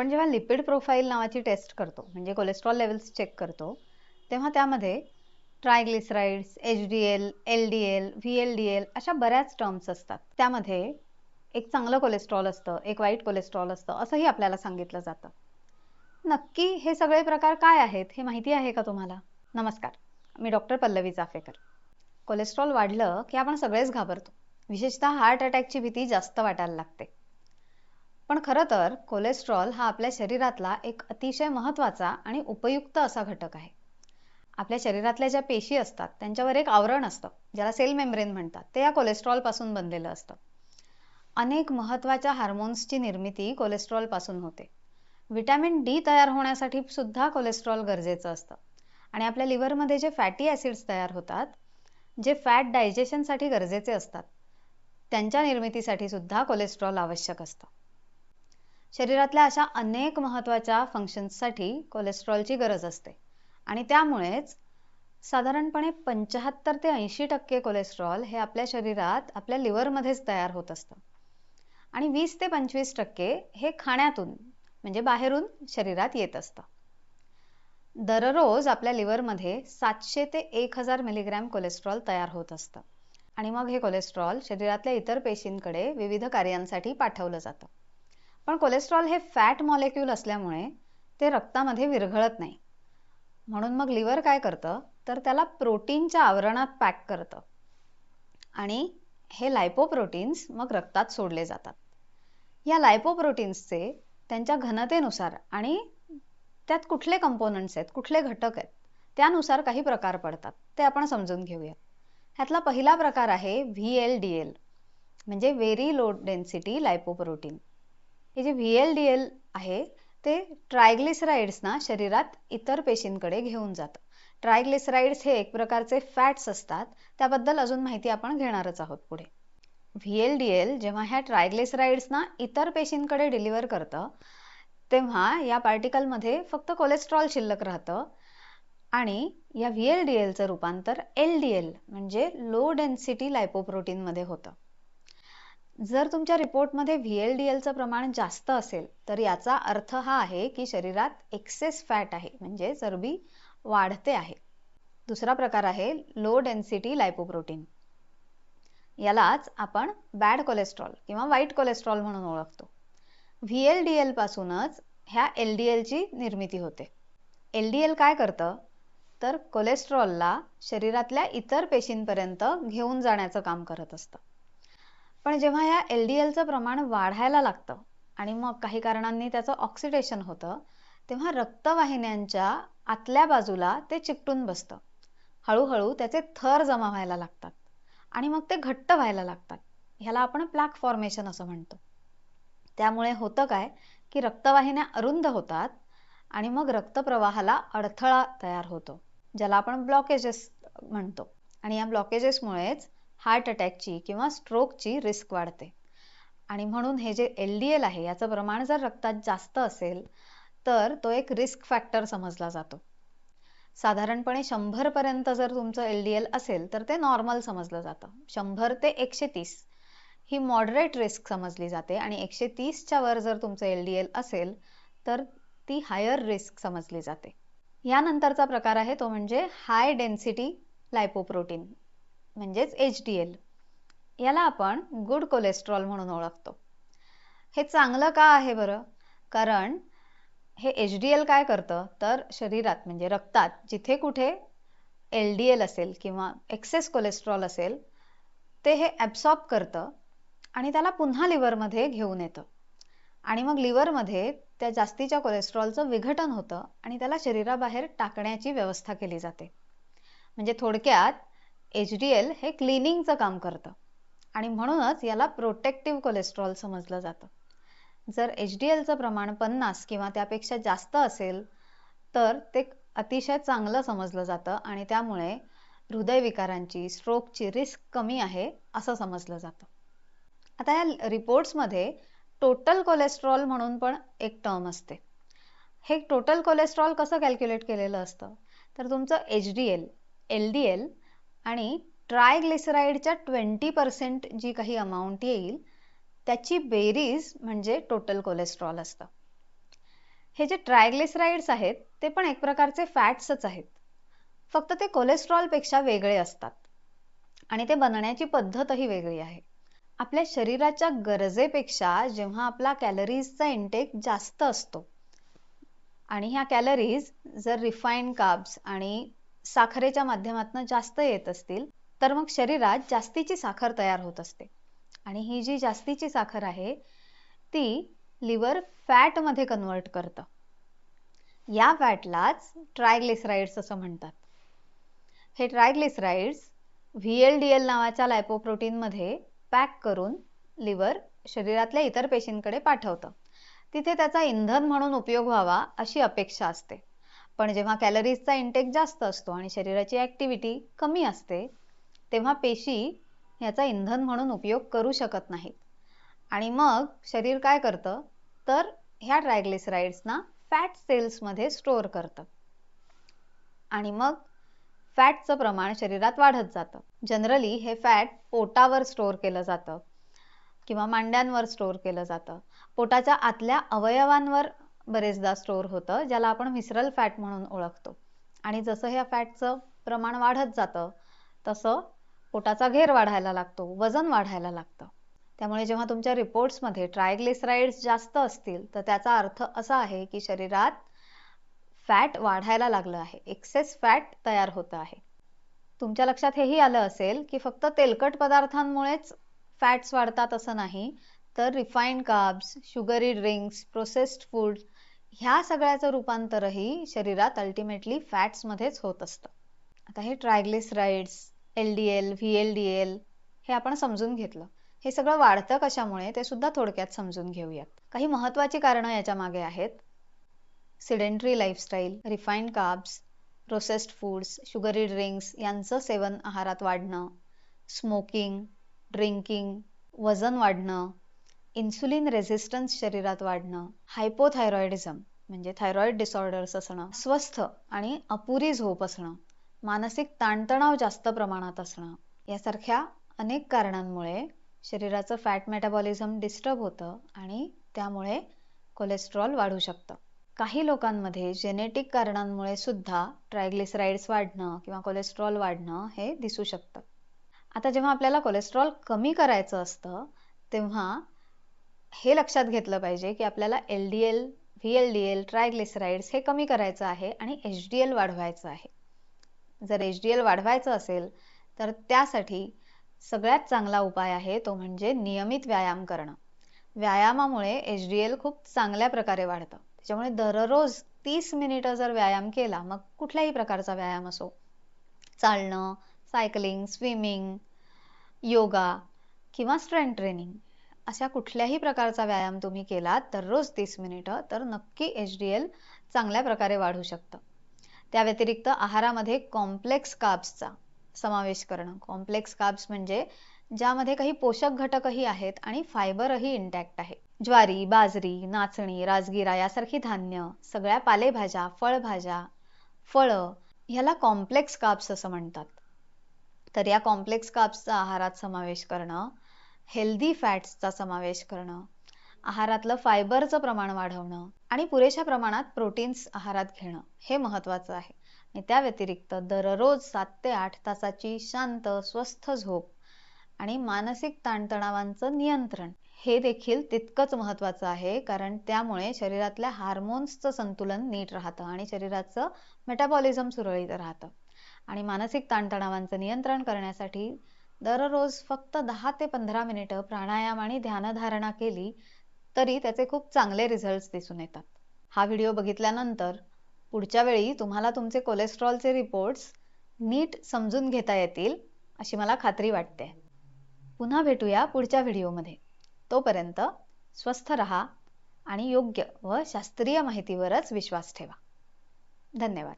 आपण जेव्हा lipid profile नावाची टेस्ट करतो, म्हणजे कोलेस्ट्रॉल लेवल्स चेक करतो, तेव्हा त्यामध्ये ट्रायग्लिसराइड्स, HDL, LDL, VLDL अशा बऱ्याच टर्म्स असतात. त्यामध्ये एक चांगलं कोलेस्ट्रॉल असतं, एक वाईट कोलेस्ट्रॉल असतं, असंही आपल्याला सांगितलं जातं. नक्की हे सगळे प्रकार काय आहेत हे माहिती आहे का तुम्हाला? नमस्कार, मी डॉक्टर पल्लवी चाफेकर. कोलेस्ट्रॉल वाढलं की आपण सगळेच घाबरतो. विशेषतः हार्ट अटॅकची भीती जास्त वाटायला लागते. पण खरं तर कोलेस्ट्रॉल हा आपल्या शरीरातला एक अतिशय महत्त्वाचा आणि उपयुक्त असा घटक आहे. आपल्या शरीरातल्या ज्या पेशी असतात त्यांच्यावर एक आवरण असतं, ज्याला सेल मेम्ब्रेन म्हणतात. ते या कोलेस्ट्रॉल पासून बनलेलं असतं. अनेक महत्त्वाच्या हार्मोन्सची निर्मिती कोलेस्ट्रॉल पासून होते. व्हिटॅमिन डी तयार होण्यासाठी सुद्धा कोलेस्ट्रॉल गरजेचं असतं. आणि आपल्या लिव्हरमध्ये जे फॅटी ॲसिड्स तयार होतात, जे फॅट डायजेशनसाठी गरजेचे असतात, त्यांच्या निर्मितीसाठी सुद्धा कोलेस्ट्रॉल आवश्यक असतं. शरीरातल्या अशा अनेक महत्त्वाच्या फंक्शन्ससाठी कोलेस्ट्रॉलची गरज असते आणि त्यामुळेच साधारणपणे 75 ते 80% कोलेस्ट्रॉल हे आपल्या शरीरात आपल्या लिव्हरमध्येच तयार होत असतं आणि 20 ते 25% हे खाण्यातून म्हणजे बाहेरून शरीरात येत असतं. दररोज आपल्या लिव्हरमध्ये 700 ते 1000 मिलीग्रॅम कोलेस्ट्रॉल तयार होत असतं आणि मग हे कोलेस्ट्रॉल शरीरातल्या इतर पेशींकडे विविध कार्यांसाठी पाठवलं जातं. पण कोलेस्ट्रॉल हे फॅट मॉलिक्यूल असल्यामुळे ते रक्तामध्ये विरघळत नाही. म्हणून मग लिव्हर काय करतं तर त्याला प्रोटीनच्या आवरणात पॅक करतं आणि हे लायपोप्रोटीन्स मग रक्तात सोडले जातात. या लायपोप्रोटीन्सचे त्यांच्या घनतेनुसार आणि त्यात कुठले कंपोनंट्स आहेत, कुठले घटक आहेत, त्यानुसार काही प्रकार पडतात. ते आपण समजून घेऊया. ह्यातला पहिला प्रकार आहे VLDL, म्हणजे व्हेरी लो डेन्सिटी लायपोप्रोटीन. हे जे VLDL आहे ते ट्रायग्लिसराइड्सना शरीरात इतर पेशींकडे घेऊन जातं. ट्रायग्लिसराइड्स हे एक प्रकारचे फॅट्स असतात. त्याबद्दल अजून माहिती आपण घेणारच आहोत पुढे. VLDL जेव्हा ह्या ट्रायग्लिसराइड्सना इतर पेशींकडे डिलिव्हर करतं, तेव्हा या पार्टिकलमध्ये फक्त कोलेस्ट्रॉल शिल्लक राहतं आणि या VLDLचं रूपांतर LDL म्हणजे लो डेन्सिटी लायपोप्रोटीन मध्ये होतं. जर तुमच्या रिपोर्टमध्ये VLDLचं प्रमाण जास्त असेल तर याचा अर्थ हा आहे की शरीरात एक्सेस फॅट आहे, म्हणजे चरबी वाढते आहे. दुसरा प्रकार आहे लो डेन्सिटी लायपोप्रोटीन. यालाच आपण बॅड कोलेस्ट्रॉल किंवा वाईट कोलेस्ट्रॉल म्हणून ओळखतो. VLDL पासूनच ह्या LDLची निर्मिती होते. LDL काय करतं तर कोलेस्ट्रॉलला शरीरातल्या इतर पेशींपर्यंत घेऊन जाण्याचं काम करत असतं. पण जेव्हा या LDLचं प्रमाण वाढायला लागतं आणि मग काही कारणांनी त्याचं ऑक्सिडेशन होतं, तेव्हा रक्तवाहिन्यांच्या आतल्या बाजूला ते चिकटून बसतं. हळूहळू त्याचे थर जमा व्हायला लागतात आणि मग ते घट्ट व्हायला लागतात. ह्याला आपण प्लॅक फॉर्मेशन असं म्हणतो. त्यामुळे होतं काय की रक्तवाहिन्या अरुंद होतात आणि मग रक्तप्रवाहाला अडथळा तयार होतो, ज्याला आपण ब्लॉकेजेस म्हणतो. आणि या ब्लॉकेजेसमुळेच हार्ट अटॅकची किंवा स्ट्रोकची रिस्क वाढते. आणि म्हणून हे जे LDL आहे याचं प्रमाण जर रक्तात जास्त असेल तर तो एक रिस्क फॅक्टर समजला जातो. साधारणपणे 100 पर्यंत जर तुमचं LDL असेल तर ते नॉर्मल समजलं जातं. 100 ते 130 ही मॉडरेट रिस्क समजली जाते आणि 130च्या वर जर तुमचं LDL असेल तर ती हायर रिस्क समजली जाते. यानंतरचा प्रकार आहे तो म्हणजे हाय डेन्सिटी लायपोप्रोटीन, म्हणजेच HDL. याला आपण गुड कोलेस्ट्रॉल म्हणून ओळखतो. हे चांगलं का आहे बरं? कारण हे HDL काय करतं तर शरीरात म्हणजे रक्तात जिथे कुठे LDL असेल किंवा एक्सेस कोलेस्ट्रॉल असेल ते हे ॲब्सॉर्ब करतं आणि त्याला पुन्हा लिव्हरमध्ये घेऊन येतं आणि मग लिव्हरमध्ये त्या जास्तीच्या कोलेस्ट्रॉलचं विघटन होतं आणि त्याला शरीराबाहेर टाकण्याची व्यवस्था केली जाते. म्हणजे थोडक्यात HDL हे क्लिनिंगचं काम करतं आणि म्हणूनच याला प्रोटेक्टिव्ह कोलेस्ट्रॉल समजलं जातं. जर HDLचं प्रमाण 50 किंवा त्यापेक्षा जास्त असेल तर ते अतिशय चांगलं समजलं जातं आणि त्यामुळे हृदयविकारांची, स्ट्रोकची रिस्क कमी आहे असं समजलं जातं. आता या रिपोर्ट्समध्ये टोटल कोलेस्ट्रॉल म्हणून पण एक टर्म असते. हे टोटल कोलेस्ट्रॉल कसं कॅल्क्युलेट केलेलं असतं तर तुमचं HDL, LDL आणि ट्रायग्लिसराइडच्या 20% जी काही अमाऊंट येईल त्याची बेरीज म्हणजे टोटल कोलेस्ट्रॉल असतं. हे जे ट्रायग्लिसराइड्स आहेत ते पण एक प्रकारचे फॅट्सच आहेत, फक्त ते कोलेस्ट्रॉलपेक्षा वेगळे असतात आणि ते बनण्याची पद्धतही वेगळी आहे. आपल्या शरीराच्या गरजेपेक्षा जेव्हा आपला कॅलरीजचा इंटेक जास्त असतो आणि ह्या कॅलरीज जर रिफाईंड कार्ब्स आणि साखरेच्या माध्यमातून जास्त येत असतील तर मग शरीरात जास्तीची साखर तयार होत असते आणि ही जी जास्तीची साखर आहे ती लिव्हर फॅट मध्ये कन्वर्ट करतं. या फॅटलाच ट्रायग्लिसराइड्स असं म्हणतात. हे ट्रायग्लिसराइड्स VLDL नावाच्या लायपोप्रोटीन मध्ये पॅक करून लिव्हर शरीरातल्या इतर पेशींकडे पाठवतं. तिथे त्याचा इंधन म्हणून उपयोग व्हावा अशी अपेक्षा असते. पण जेव्हा कॅलरीजचा इंटेक जास्त असतो आणि शरीराची ऍक्टिव्हिटी कमी असते तेव्हा पेशी याचा इंधन म्हणून उपयोग करू शकत नाहीत आणि मग शरीर काय करतं तर ह्या ट्रायग्लिसराइड्सना फॅट सेल्स मध्ये स्टोअर करतं आणि मग फॅटचं प्रमाण शरीरात वाढत जातं. जनरली हे फॅट पोटावर स्टोअर केलं जातं किंवा मांड्यांवर स्टोअर केलं जातं. पोटाच्या आतल्या अवयवांवर बरेचदा स्टोअर होतं, ज्याला आपण व्हिसरल फॅट म्हणून ओळखतो. आणि जसं ह्या फॅटचं प्रमाण वाढत जातं तसं पोटाचा घेर वाढायला लागतो, वजन वाढायला लागतं. त्यामुळे जेव्हा तुमच्या रिपोर्ट्समध्ये ट्रायग्लिसराइड्स जास्त असतील तर त्याचा अर्थ असा आहे की शरीरात फॅट वाढायला लागलं आहे, एक्सेस फॅट तयार होत आहे. तुमच्या लक्षात हेही आलं असेल की फक्त तेलकट पदार्थांमुळेच फॅट्स वाढतात असं नाही, तर refined carbs, sugary drinks, processed food ह्या सगळ्याचं रूपांतरही शरीरात अल्टिमेटली फॅट्स मध्येच होत असतं. आता हे ट्रायग्लिसराइड्स, LDL, VLDL हे आपण समजून घेतलं. हे सगळं वाढतं कशामुळे ते सुद्धा थोडक्यात समजून घेऊयात. काही महत्वाची कारणं याच्या मागे आहेत. Sedentary lifestyle, refined carbs, processed foods, sugary drinks यांचं सेवन आहारात वाढणं, स्मोकिंग, ड्रिंकिंग, वजन वाढणं, इन्सुलिन रेझिस्टन्स शरीरात वाढणं, हायपोथायरॉइडिझम म्हणजे थायरॉइड डिसऑर्डर्स असणं, अस्वस्थ आणि अपुरी झोप असणं, मानसिक ताणतणाव जास्त प्रमाणात असणं यासारख्या अनेक कारणांमुळे शरीराचं फॅट मेटाबॉलिझम डिस्टर्ब होतं आणि त्यामुळे कोलेस्ट्रॉल वाढू शकतं. काही लोकांमध्ये जेनेटिक कारणांमुळे सुद्धा ट्रायग्लिसराइड्स वाढणं किंवा कोलेस्ट्रॉल वाढणं हे दिसू शकतं. आता जेव्हा आपल्याला कोलेस्ट्रॉल कमी करायचं असतं तेव्हा हे लक्षात घेतलं पाहिजे की आपल्याला LDL, VLDL, ट्रायग्लिसराइड्स हे कमी करायचं आहे आणि HDL वाढवायचं आहे. जर HDL वाढवायचं असेल तर त्यासाठी सगळ्यात चांगला उपाय आहे तो म्हणजे नियमित व्यायाम करणं. व्यायामामुळे HDL खूप चांगल्या प्रकारे वाढतं. त्याच्यामुळे दररोज 30 मिनिटं जर व्यायाम केला, मग कुठल्याही प्रकारचा व्यायाम असो, चालणं, सायकलिंग, स्विमिंग, योगा किंवा स्ट्रेंथ ट्रेनिंग अशा कुठल्याही प्रकारचा व्यायाम तुम्ही केलात दररोज 30 मिनिटं तर नक्की HDL चांगल्या प्रकारे वाढू शकतं. त्या व्यतिरिक्त आहारामध्ये कॉम्प्लेक्स कार्ब्सचा समावेश करणं. कॉम्प्लेक्स कार्ब्स म्हणजे ज्यामध्ये काही पोषक घटकही आहेत आणि फायबरही इंटॅक्ट आहे. ज्वारी, बाजरी, नाचणी, राजगिरा यासारखी धान्य, सगळ्या पालेभाज्या, फळभाज्या, फळं ह्याला कॉम्प्लेक्स कार्ब्स असं म्हणतात. तर या कॉम्प्लेक्स कार्ब्सचा आहारात समावेश करणं, हेल्दी फॅट्सचा समावेश करणं, आहारातलं फायबरचं प्रमाण वाढवणं आणि पुरेशा प्रमाणात प्रोटीन्स आहारात घेणं हे महत्वाचं आहे. आणि त्या व्यतिरिक्त दररोज 7 ते 8 तासाची शांत, स्वस्थ झोप आणि मानसिक ताणतणावांचं नियंत्रण हे देखील तितकंच महत्वाचं आहे, कारण त्यामुळे शरीरातल्या हार्मोन्सचं संतुलन नीट राहतं आणि शरीराचं मेटाबॉलिझम सुरळीत राहतं. आणि मानसिक ताणतणावांचं नियंत्रण करण्यासाठी दररोज फक्त 10 ते 15 मिनिटं प्राणायाम आणि ध्यानधारणा केली तरी त्याचे खूप चांगले रिझल्ट्स दिसून येतात. हा व्हिडिओ बघितल्यानंतर पुढच्या वेळी तुम्हाला तुमचे कोलेस्ट्रॉलचे रिपोर्ट्स नीट समजून घेता येतील अशी मला खात्री वाटते. पुन्हा भेटूया पुढच्या व्हिडिओमध्ये. तोपर्यंत स्वस्थ रहा आणि योग्य व शास्त्रीय माहितीवरच विश्वास ठेवा. धन्यवाद.